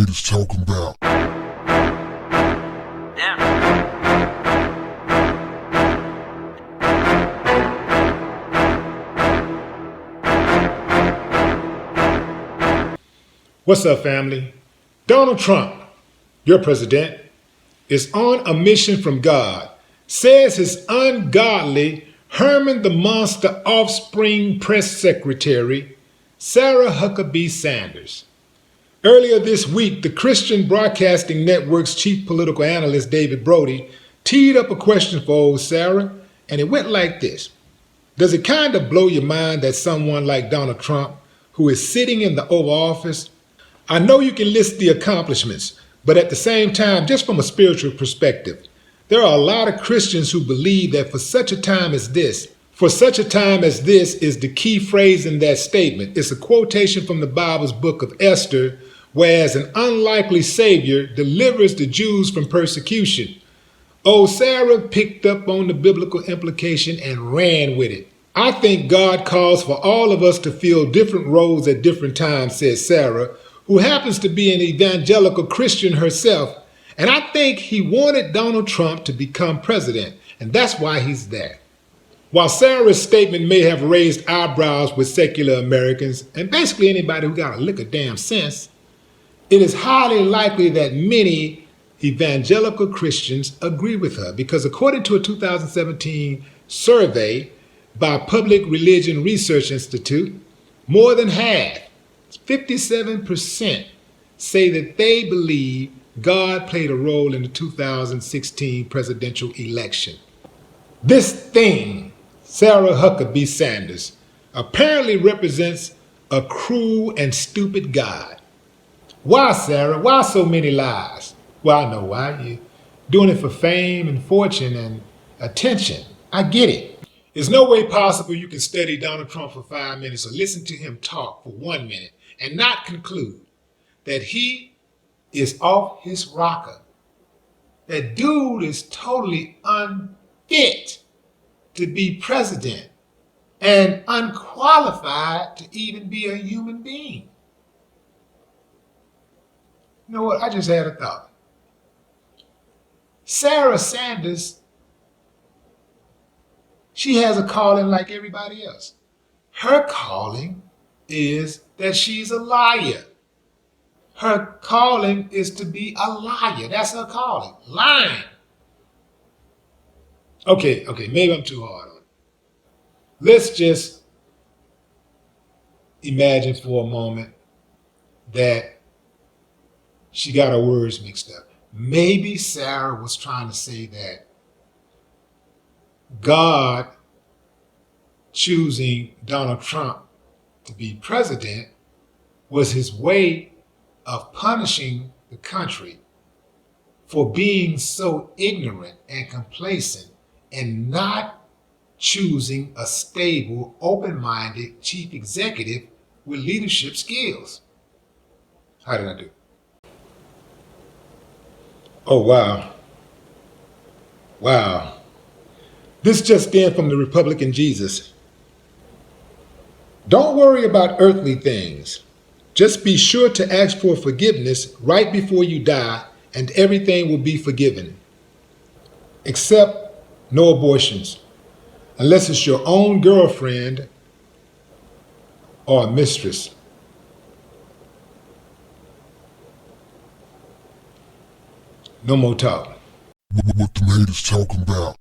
haters talking about? What's up, family? Donald Trump, your president, is on a mission from God, says his ungodly Herman the Monster offspring press secretary, Sarah Huckabee Sanders. Earlier this week, the Christian Broadcasting Network's chief political analyst, David Brody, teed up a question for old Sarah, and it went like this. Does it kind of blow your mind that someone like Donald Trump, who is sitting in the Oval Office, I know you can list the accomplishments, but at the same time, just from a spiritual perspective, there are a lot of Christians who believe that for such a time as this is the key phrase in that statement. It's a quotation from the Bible's book of Esther, whereas an unlikely savior delivers the Jews from persecution. Old Sarah picked up on the biblical implication and ran with it. I think God calls for all of us to fill different roles at different times, says Sarah, who happens to be an evangelical Christian herself, and I think he wanted Donald Trump to become president, and that's why he's there. While Sarah's statement may have raised eyebrows with secular Americans, and basically anybody who got a lick of damn sense, it is highly likely that many evangelical Christians agree with her, because according to a 2017 survey by Public Religion Research Institute, more than half, 57%, say that they believe God played a role in the 2016 presidential election. This thing, Sarah Huckabee Sanders, apparently represents a cruel and stupid God. Why, Sarah? Why so many lies? Well, I know why. You're doing it for fame and fortune and attention. I get it. There's no way possible you can study Donald Trump for 5 minutes or listen to him talk for 1 minute and not conclude that he is off his rocker. That dude is totally unfit to be president and unqualified to even be a human being. You know what? I just had a thought. Sarah Sanders, she has a calling like everybody else. Her calling is that she's a liar. Her calling is to be a liar. That's her calling. Lying. Okay, maybe I'm too hard on it. Let's just imagine for a moment that she got her words mixed up. Maybe Sarah was trying to say that God choosing Donald Trump to be president was his way of punishing the country for being so ignorant and complacent and not choosing a stable, open-minded chief executive with leadership skills. How did I do? Oh, wow. Wow. This just in from the Republican Jesus. Don't worry about earthly things. Just be sure to ask for forgiveness right before you die, and everything will be forgiven. Except no abortions, unless it's your own girlfriend or a mistress. No more talk. What the haters talking about?